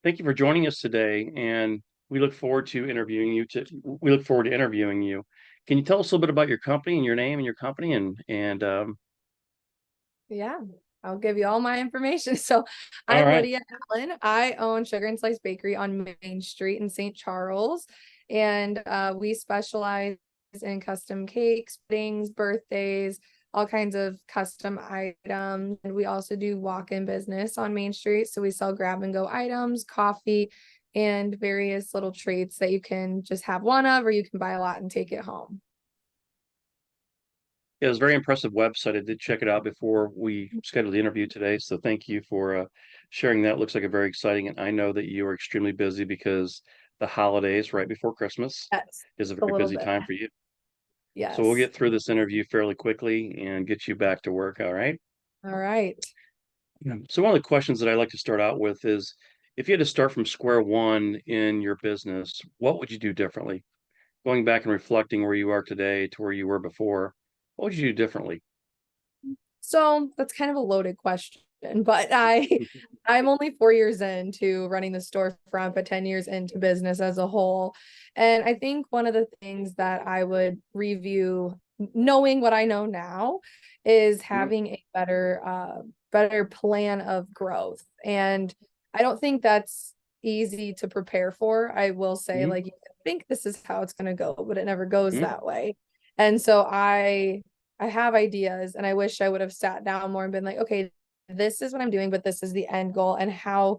Thank you for joining us today, and we look forward to interviewing you. We look forward to interviewing you. Can you tell us a little bit about your company and your name and your company and Yeah, I'll give you all my information. So all I'm right. Lydia Allen. I own Sugar and Slice Bakery on Main Street in St. Charles. And we specialize in custom cakes, puddings, birthdays, all kinds of custom items. And we also do walk-in business on Main Street. So we sell grab and go items, coffee, and various little treats that you can just have one of, or you can buy a lot and take it home. It was a very impressive website. I did check it out before we scheduled the interview today, so thank you for sharing that. Looks like a very exciting, and I know that you are extremely busy because the holidays right before Christmas Yes, is a a very little busy bit. time for you. So we'll Yes. get through this interview fairly quickly and get you back to work. All right. All right. Yeah. So one of the questions that I like to start out with is, if you had to start from square one in your business, what would you do differently? Going back and reflecting where you are today to where you were before, what would you do differently? So that's kind of a loaded question, but I'm only 4 years into running the storefront, but 10 years into business as a whole. And I think one of the things that I would review, knowing what I know now, is Mhm. having a better plan of growth. And I don't think that's easy to prepare for. I will say, Mhm. like, you think this is how it's going to go, but it never goes Mhm. that way. And so I have ideas and I wish I would have sat down more and been like, okay, this is what I'm doing, but this is the end goal. And how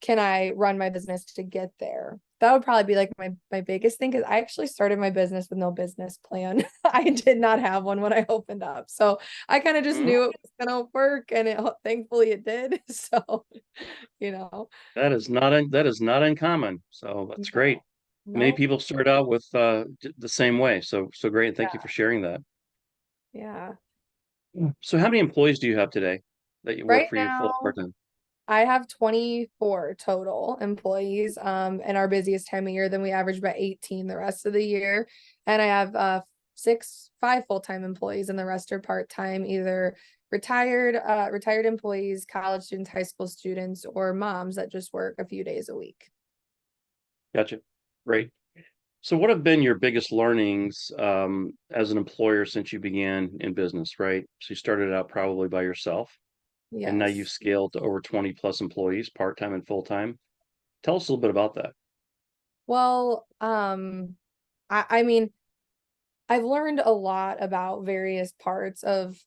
can I run my business to get there? That would probably be like my biggest thing because I actually started my business with no business plan. I did not have one when I opened up. So I kind of just Mhm. knew it was gonna work and it thankfully it did. So, you know, That is not uncommon. So that's great. no, Many no, people start out with the same way. So great. Thank you for yeah, sharing that. yeah. So how many employees do you have today that you work Right for you full now, part-time? I have 24 total employees, in our busiest time of year. Then we average about 18 the rest of the year. And I have five full-time employees, and the rest are part-time, either retired employees, college students, high school students, or moms that just work a few days a week. Gotcha. Great. So what have been your biggest learnings as an employer since you began in business, right? So you started out probably by yourself, and now you've Yes. scaled to over 20 plus employees, part-time and full-time. Tell us a little bit about that. Well, I mean, I've learned a lot about various parts of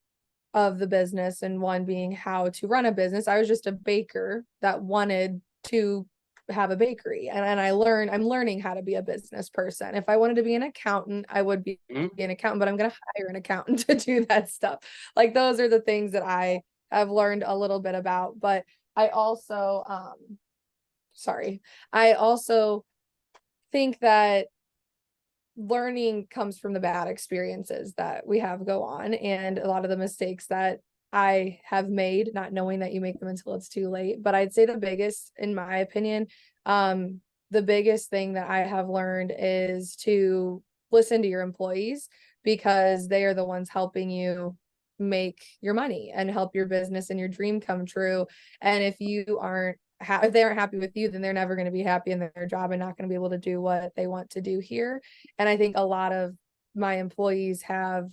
the business, and one being how to run a business. I was just a baker that wanted to have a bakery, and I'm learning how to be a business person. If I wanted to be an accountant, I would be Mhm. an accountant, but I'm going to hire an accountant to do that stuff. Like those are the things that I have learned a little bit about. But I also sorry, I also think that learning comes from the bad experiences that we have go on, and a lot of the mistakes that I have made, not knowing that you make them until it's too late. But I'd say the biggest, in my opinion, the biggest thing that I have learned is to listen to your employees, because they are the ones helping you make your money and help your business and your dream come true. And if you aren't if they aren't happy with you, then they're never going to be happy in their job and not going to be able to do what they want to do here. And I think a lot of my employees have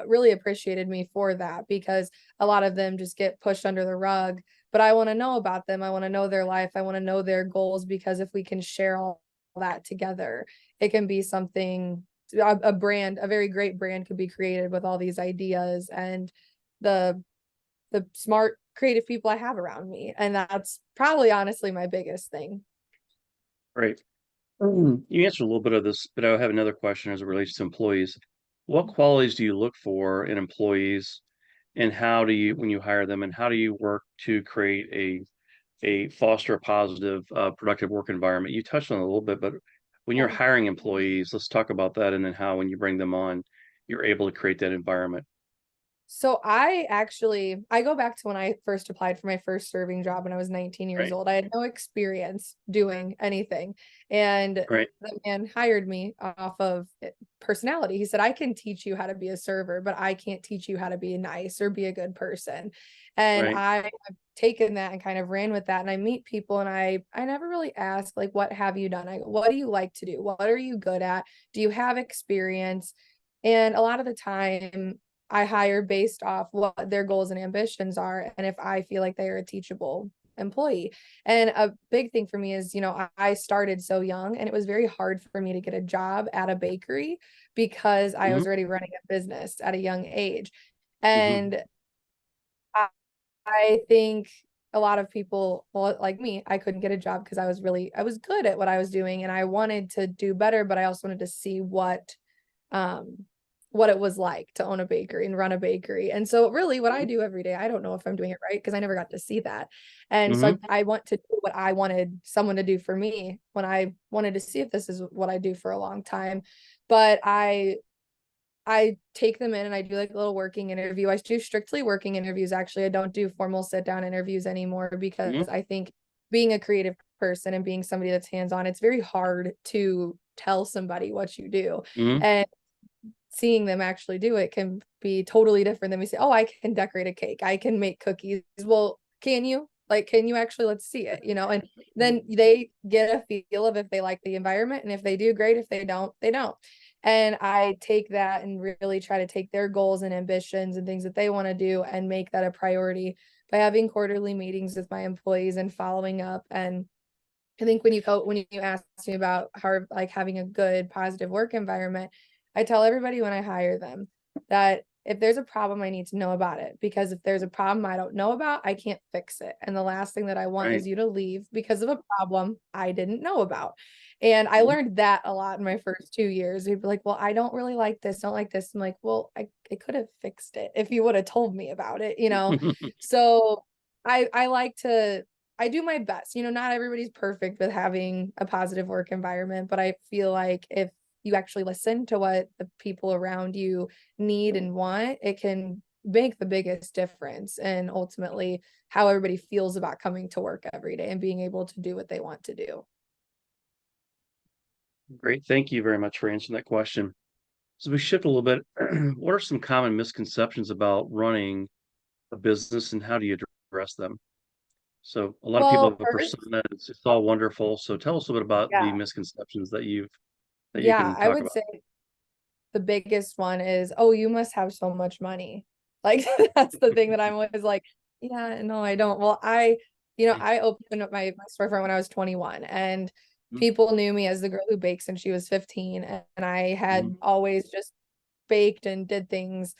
really appreciated me for that, because a lot of them just get pushed under the rug. But I want to know about them. I want to know their life. I want to know their goals, because if we can share all that together, it can be something, a brand, a very great brand could be created with all these ideas and the smart creative people I have around me. And that's probably honestly my biggest thing. Great. You answered a little bit of this, but I have another question as it relates to employees. What qualities do you look for in employees, and how do you, when you hire them, and how do you work to create a foster a positive, productive work environment? You touched on it a little bit, but when you're Yeah. hiring employees, let's talk about that, and then how, when you bring them on, you're able to create that environment. So I go back to when I first applied for my first serving job when I was 19 years Right, old. I had no experience doing anything. And right, the man hired me off of personality. He said, I can teach you how to be a server, but I can't teach you how to be nice or be a good person. And right. I have taken that and kind of ran with that. And I meet people and I never really ask, like, what have you done? I go, what do you like to do? What are you good at? Do you have experience? And a lot of the time, I hire based off what their goals and ambitions are, and if I feel like they are a teachable employee. And a big thing for me is, I started so young and it was very hard for me to get a job at a bakery because I Mhm, was already running a business at a young age. mhm, And I, I think a lot of people, well, like me, I couldn't get a job because I was good at what I was doing and I wanted to do better, but I also wanted to see um what it was like to own a bakery and run a bakery. And so really what I mhm, do every day, I don't know if I'm doing it right because I never got to see that. And so mhm, I want to do what I wanted someone to do for me when I wanted to see if this is what I do for a long time. But I take them in and I do like a little working interview. I do strictly working interviews actually. I don't do formal sit down interviews anymore mhm, because I think being a creative person and being somebody that's hands-on, it's very hard to tell somebody what you do. mhm, And seeing them actually do it can be totally different than we say, oh, I can decorate a cake, I can make cookies. Well, can you? Like, can you actually, let's see it, and then they get a feel of if they like the environment. And if they do, great. If they don't, they don't. And I take that and really try to take their goals and ambitions and things that they want to do and make that a priority by having quarterly meetings with my employees and following up. And I think when you asked me about how like having a good positive work environment, I tell everybody when I hire them that if there's a problem, I need to know about it because if there's a problem I don't know about, I can't fix it. And the last thing that I want right, is you to leave because of a problem I didn't know about. And I mhm. learned that a lot in my first 2 years. They'd be like, well, I don't really like this, don't like this. I'm like, well, I could have fixed it if you would have told me about it. So I like to I do my best. Not everybody's perfect with having a positive work environment, but I feel like if you actually listen to what the people around you need and want, it can make the biggest difference and ultimately how everybody feels about coming to work every day and being able to do what they want to do. Great, thank you very much for answering that question. So we shift a little bit. What are some common misconceptions about running a business and how do you address them? So a lot of people Well, have a first, persona, it's all wonderful. So tell us a bit about the yeah. misconceptions that you Yeah, can I talk would about. say the biggest one is, "Oh, you must have so much money." Like, that's the thing that I'm always like, "Yeah, no, I don't." Well, I opened up my storefront when I was 21, and Mhm, people knew me as the girl who bakes since she was 15, and I mhm, had always just baked and did things,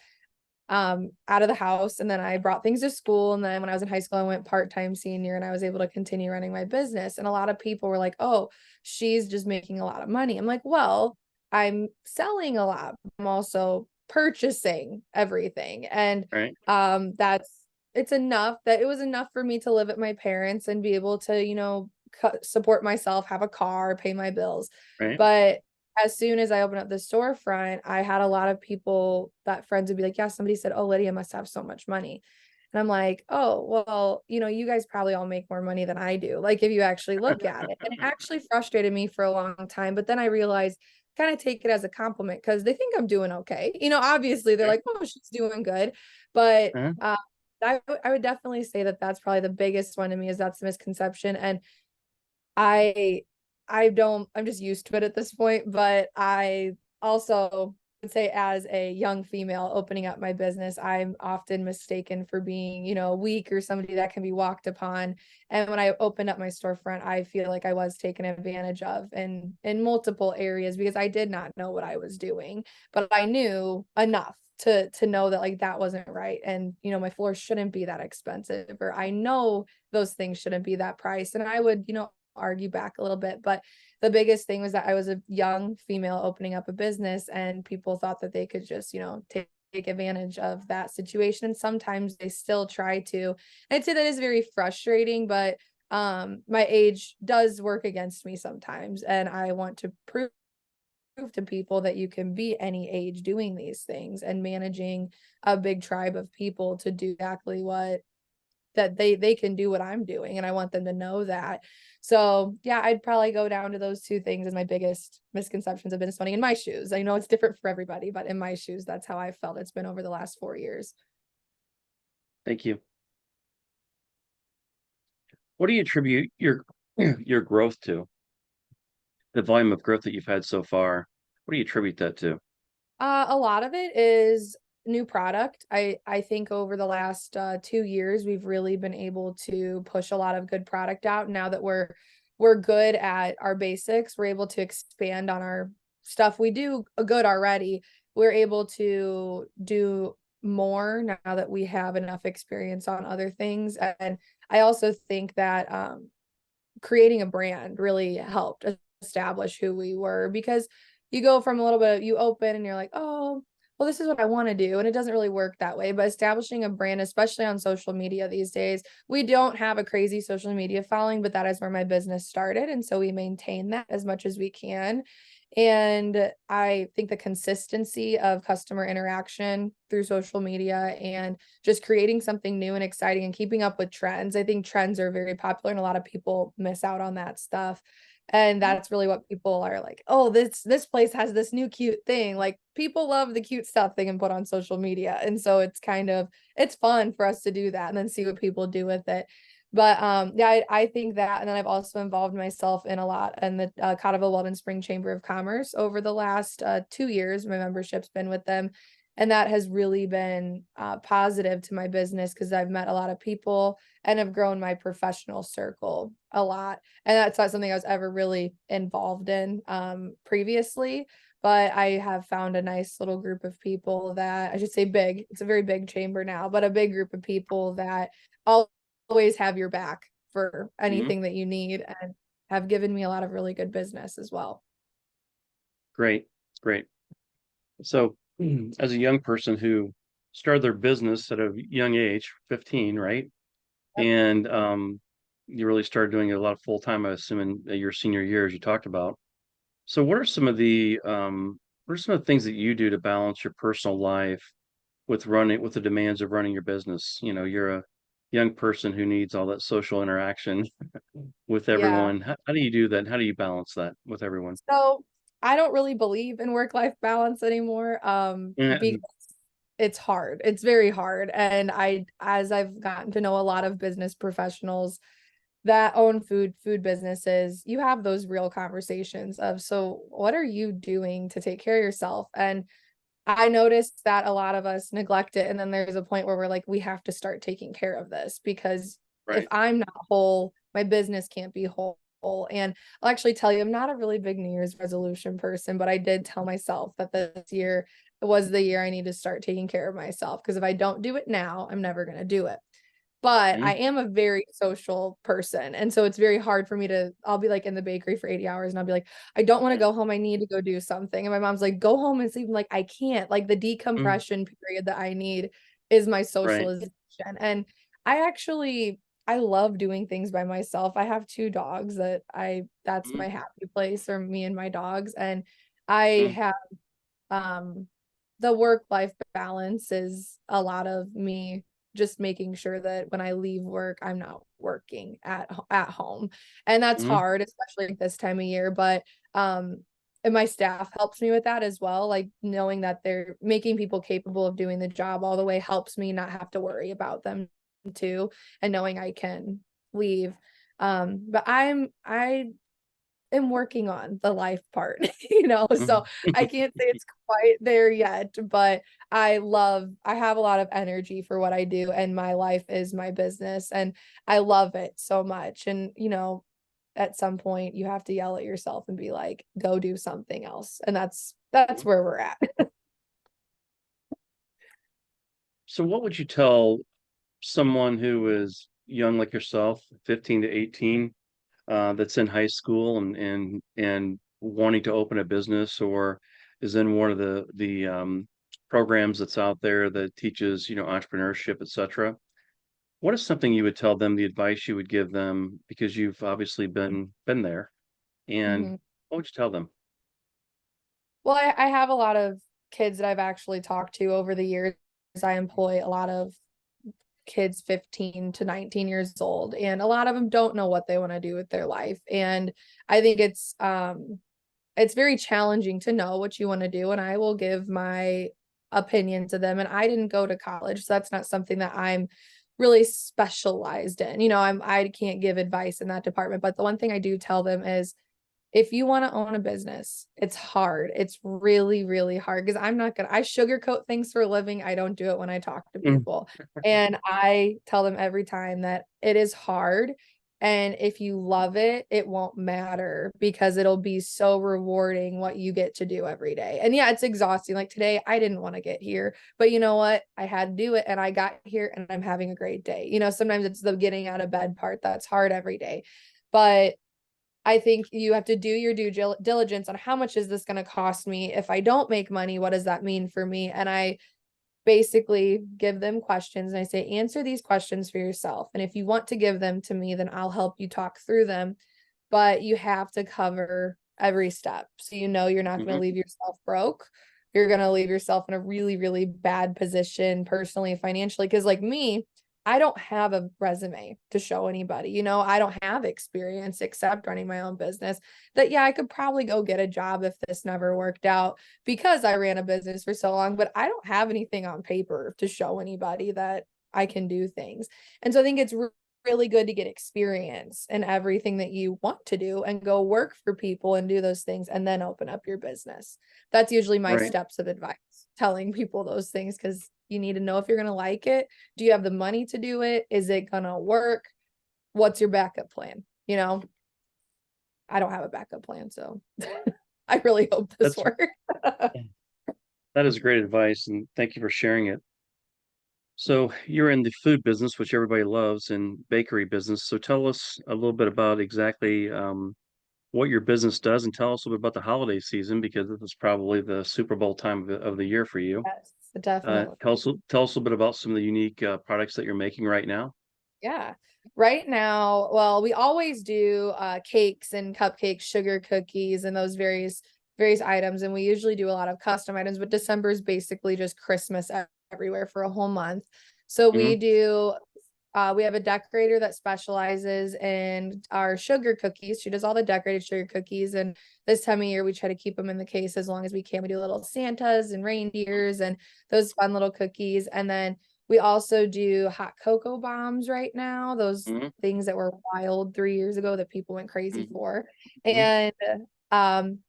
out of the house, and then I brought things to school, and then when I was in high school, I went part-time senior, and I was able to continue running my business, and a lot of people were like, "Oh, she's just making a lot of money." I'm like, "Well, I'm selling a lot. I'm also purchasing everything." And, right, that's it's enough that it was enough for me to live at my parents' and be able to, support myself, have a car, pay my bills. right, But as soon as I opened up the storefront, I had a lot of people that friends would be like, "Yeah, somebody said, oh, Lydia must have so much money." And I'm like, "Oh, well, you guys probably all make more money than I do, like, if you actually look at it." And it actually frustrated me for a long time, but then I realized, kinda take it as a compliment because they think I'm doing okay. Obviously, they're right, like, "Oh, she's doing good." But, uh-huh, I would definitely say that that's probably the biggest one to me is that's a misconception. And I I don't I'm just used to it at this point, but I also would say as a young female opening up my business, I'm often mistaken for being, weak or somebody that can be walked upon. And when I opened up my storefront, I feel like I was taken advantage of in multiple areas because I did not know what I was doing, but I knew enough to know that like that wasn't right. And my floor shouldn't be that expensive, or I know those things shouldn't be that price. And I would, argue back a little bit. But the biggest thing was that I was a young female opening up a business, and people thought that they could just, take advantage of that situation. And sometimes they still try to. I'd say that is very frustrating, but my age does work against me sometimes, and I want to prove to people that you can be any age doing these things and managing a big tribe of people to do exactly what that they can do what I'm doing, and I want them to know that. So, yeah, I'd probably go down to those 2 things as my biggest misconceptions of business owning in my shoes. I know it's different for everybody, but in my shoes, that's how I felt it's been over the last 4 years. Thank you. What do you attribute your your growth to? The volume of growth that you've had so far. What do you attribute that to? A lot of it is new product. I think over the last 2 years, we've really been able to push a lot of good product out. Now that we're good at our basics, we're able to expand on our stuff we do good already. We're able to do more now that we have enough experience on other things. And I also think that creating a brand really helped establish who we were, because you go from a little bit, you open and you're like, oh, well, this is what I want to do. And it doesn't really work that way. But establishing a brand, especially on social media these days, we don't have a crazy social media following, but that is where my business started. And so we maintain that as much as we can. And I think the consistency of customer interaction through social media and just creating something new and exciting and keeping up with trends. I think trends are very popular and a lot of people miss out on that stuff. And that's really what people are like, oh, this place has this new cute thing. Like people love the cute stuff they can put on social media. And so it's fun for us to do that and then see what people do with it. But yeah, I think that, and then I've also involved myself in a lot in the Cotterville Weldon Spring Chamber of Commerce over the last 2 years. My membership's been with them, and that has really been positive to my business because I've met a lot of people and have grown my professional circle a lot. And that's not something I was ever really involved in previously. But I have found a nice little group of people that I should say big. It's a very big chamber now, but a big group of people that all always have your back for Mhm. anything that you need and have given me a lot of really good business as well. Great, great. So, as a young person who started their business at a young age, 15, right? Yep. And you really started doing it a lot of full time, I assume, in your senior year, as you talked about. So, what are some of the things that you do to balance your personal life with the demands of running your business? You know, you're a young person who needs all that social interaction with Yeah. everyone. How do you do that? How do you balance that with everyone? So I don't really believe in work-life balance anymore. Because And, it's hard. It's very hard. And as I've gotten to know a lot of business professionals that own food businesses, you have those real conversations of, so what are you doing to take care of yourself? And I noticed that a lot of us neglect it, and then there's a point where we're like, we have to start taking care of this because if right. I'm not whole, my business can't be whole. And I'll actually tell you, I'm not a really big New Year's resolution person, but I did tell myself that this year was the year I need to start taking care of myself because if I don't do it now, I'm never going to do it. But I Mhm, am a very social person, and so it's very hard for me to I'll be, like, in the bakery for 80 hours, and I'll be like, "I don't wanna right. go home, I need to go do something," and my mom's like, "Go home and sleep," I'm like, "I can't," like, the Mhm, decompression period that I need is my right. socialization, and I love doing things by myself. I have 2 dogs that's Mhm, my happy place, or me and my dogs, and I mhm, have, um the work-life balance is a lot of me just making sure that when I leave work, I'm not working at home, and that's mhm, hard, especially this time of year, but, and my staff helps me with that as well, like, knowing that they're making people capable of doing the job all the way helps me not have to worry about them too, and knowing I can leave, but I am working on the life part, so mhm. I can't say it's quite there yet, but I have a lot of energy for what I do, and my life is my business, and I love it so much, and, at some point, you have to yell at yourself and be like, "Go do something else," and that's where we're at. So what would you tell someone who is young like yourself, 15 to 18, that's in high school and wanting to open a business or is in one of the programs that's out there that teaches, entrepreneurship, etc. What is something you would tell them, the advice you would give them, because you've obviously been there, and Mhm. what would you tell them? Well, I have a lot of kids that I've actually talked to over the years. I employ a lot of kids 15 to 19 years old, and a lot of them don't know what they want to do with their life. And I think it's very challenging to know what you want to do, and I will give my opinion to them. And I didn't go to college, so that's not something that I'm really specialized in. I can't give advice in that department, but the one thing I do tell them is if you want to own a business, it's hard. It's really, really hard because I sugarcoat things for a living. I don't do it when I talk to Mm. people. And I tell them every time that it is hard. And if you love it, it won't matter because it'll be so rewarding what you get to do every day. And yeah, it's exhausting. Like today, I didn't want to get here, but you know what? I had to do it and I got here and I'm having a great day. Sometimes it's the getting out of bed part that's hard every day. But I think you have to do your due diligence on how much is this going to cost me? If I don't make money, what does that mean for me? And I basically give them questions and I say, answer these questions for yourself. And if you want to give them to me, then I'll help you talk through them. But you have to cover every step. So you're not going to Mhm. leave yourself broke. You're going to leave yourself in a really, really bad position personally, financially. Because like me, I don't have a resume to show anybody. I don't have experience except running my own business. That, yeah, I could probably go get a job if this never worked out because I ran a business for so long, but I don't have anything on paper to show anybody that I can do things. And so I think it's really good to get experience in everything that you want to do and go work for people and do those things and then open up your business. That's usually my Right. steps of advice, telling people those things because you need to know if you're going to like it. Do you have the money to do it? Is it going to work? What's your backup plan? I don't have a backup plan, so I really hope this That's works. that is great advice, and thank you for sharing it. So you're in the food business, which everybody loves, and bakery business. So tell us a little bit about exactly what your business does, and tell us a little bit about the holiday season because this is probably the Super Bowl time of the year for you. Yes, definitely. Tell us a little bit about some of the unique products that you're making right now. Yeah. Right now, well, we always do cakes and cupcakes, sugar cookies, and those various items. And we usually do a lot of custom items, but December is basically just Christmas everywhere for a whole month. So Hmm. we have a decorator that specializes in our sugar cookies. She does all the decorated sugar cookies. And this time of year, we try to keep them in the case as long as we can. We do little Santas and reindeers and those fun little cookies. And then we also do hot cocoa bombs right now, those Hmm. things that were wild 3 years ago that people went crazy Hmm. for. Hmm. And um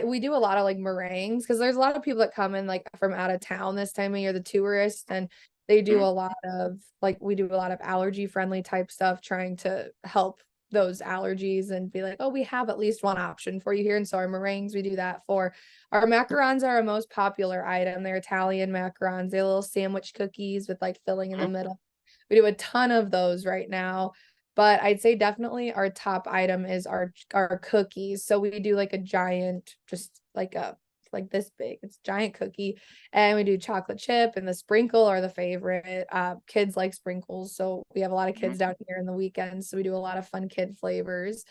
we do a lot of like meringues because there's a lot of people that come in like from out of town this time of year, the tourists, and they do Hmm. a lot of like we do a lot of allergy friendly type stuff trying to help those allergies and be like, oh, we have at least one option for you here. And so our meringues, we do that for our macarons are our most popular item. They're Italian macarons. They're little sandwich cookies with like filling in the middle. We do a ton of those right now. But I'd say definitely our top item is our cookies. So we do like a giant, just like this big. It's a giant cookie. And we do chocolate chip and the sprinkle are the favorite. Kids like sprinkles. So we have a lot of Hmm. kids down here in the weekends. So we do a lot of fun kid flavors.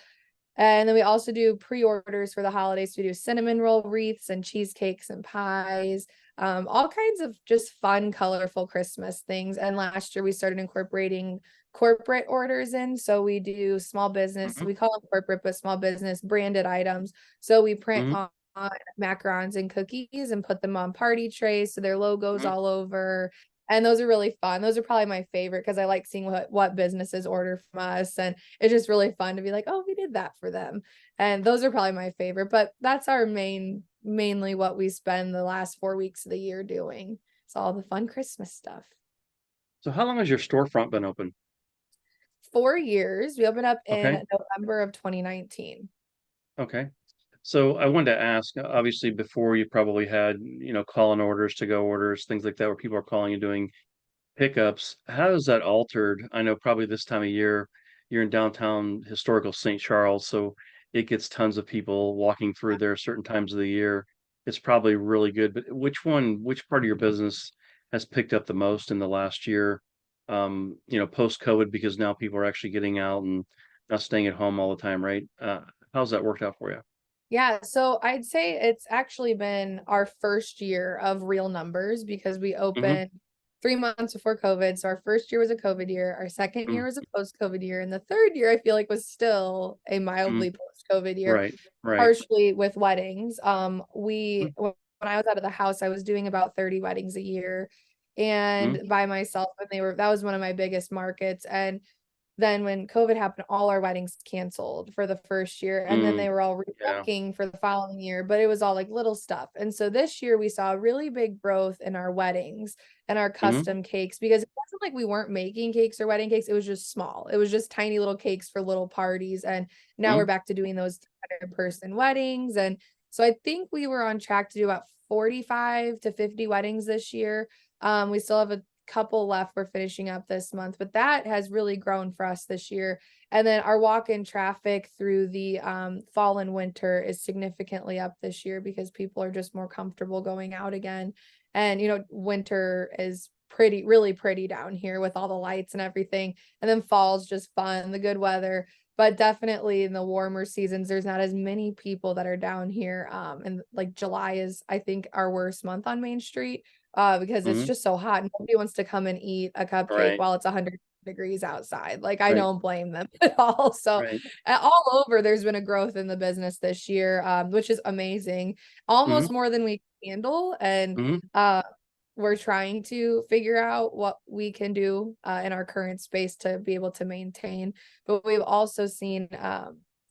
And then we also do pre-orders for the holidays. We do cinnamon roll wreaths and cheesecakes and pies, all kinds of just fun, colorful Christmas things. And last year we started incorporating corporate orders in. So we do small business, Hmm. we call them corporate, but small business branded items. So we print Hmm. on macarons and cookies and put them on party trays. So their logos Hmm. all over. And those are really fun. Those are probably my favorite because I like seeing what businesses order from us. And it's just really fun to be like, oh, we did that for them. And those are probably my favorite, but that's our mainly what we spend the last 4 weeks of the year doing. It's all the fun Christmas stuff. So how long has your storefront been open? 4 years. We opened up Okay. in November of 2019. Okay. So I wanted to ask, obviously before you probably had, call-in orders, to-go orders, things like that, where people are calling and doing pickups. How has that altered? I know probably this time of year you're in downtown historical St. Charles, so it gets tons of people walking through there certain times of the year. It's probably really good, but which part of your business has picked up the most in the last year? Post-COVID, because now people are actually getting out and not staying at home all the time, right? How's that worked out for you? Yeah, so I'd say it's actually been our first year of real numbers because we Hmm. opened 3 months before COVID. So our first year was a COVID year, our second Mm. year was a post-COVID year, and the third year I feel like was still a Mm. mildly post-COVID year, Right, right. partially with weddings. Mm. When I was out of the house, I was doing about 30 weddings a year Mm. and by myself, and that was one of my biggest markets. And then when COVID happened, all our weddings canceled for the first year, and then Mm. they were all Yeah. rebooking for the following year, but it was all like little stuff. And so this year we saw a really big growth in our weddings and our Hmm. custom cakes because it wasn't like we weren't making cakes or wedding cakes. It was just small. It was just tiny little cakes for little parties. And now we're Mm. back to doing those 300-person weddings. And so I think we were on track to do about 45 to 50 weddings this year. We still have a couple left we're finishing up this month, but that has really grown for us this year. And then our walk-in traffic through the fall and winter is significantly up this year because people are just more comfortable going out again. And winter is really pretty down here with all the lights and everything. And then fall's just fun, the good weather. But definitely in the warmer seasons, there's not as many people that are down here. And like July is, I think, our worst month on Main Street because it's Hmm. just so hot. Nobody wants to come and eat a cupcake Right, while it's 100 degrees outside. Like, I right, don't blame them at all. So, right. all over, there's been a growth in the business this year, which is amazing, Hmm. almost more than we can handle. And Hmm. uh, we're trying to figure out what we can do in our current space to be able to maintain. But we've also seen,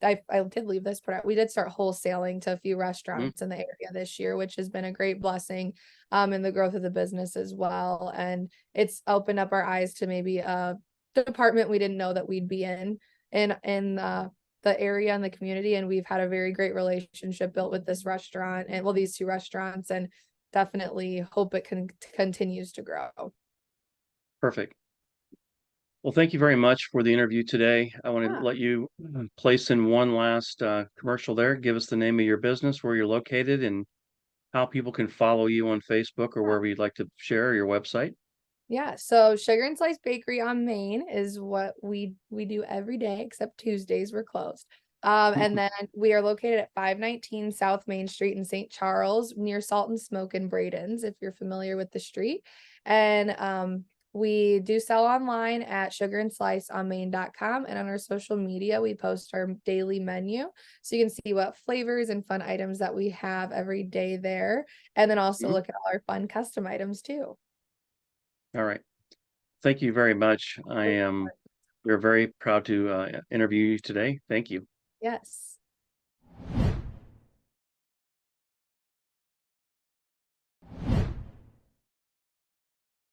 I did leave this part out. We did start wholesaling to a few Hmm. restaurants in the area this year, which has been a great blessing in the growth of the business as well. And it's opened up our eyes to maybe a department we didn't know that we'd be in the area and the community. And we've had a very great relationship built with this restaurant and well, these two restaurants, and definitely hope it continues to grow. Perfect. Well, thank you very much for the interview today. I want to Yeah. let you place in one last commercial there. Give us the name of your business, where you're located, and how people can follow you on Facebook or wherever you'd like to share your website. Yeah, so Sugar and Slice Bakery on Main is what we do every day except Tuesdays we're closed. And then we are located at 519 South Main Street in St. Charles near Salt and Smoke and Braden's, if you're familiar with the street. And we do sell online at sugarandsliceonmain.com, and on our social media we post our daily menu so you can see what flavors and fun items that we have every day there, and then also Mhm. look at all our fun custom items too. All right. Thank you very much. We're very proud to interview you today. Thank you. Yes.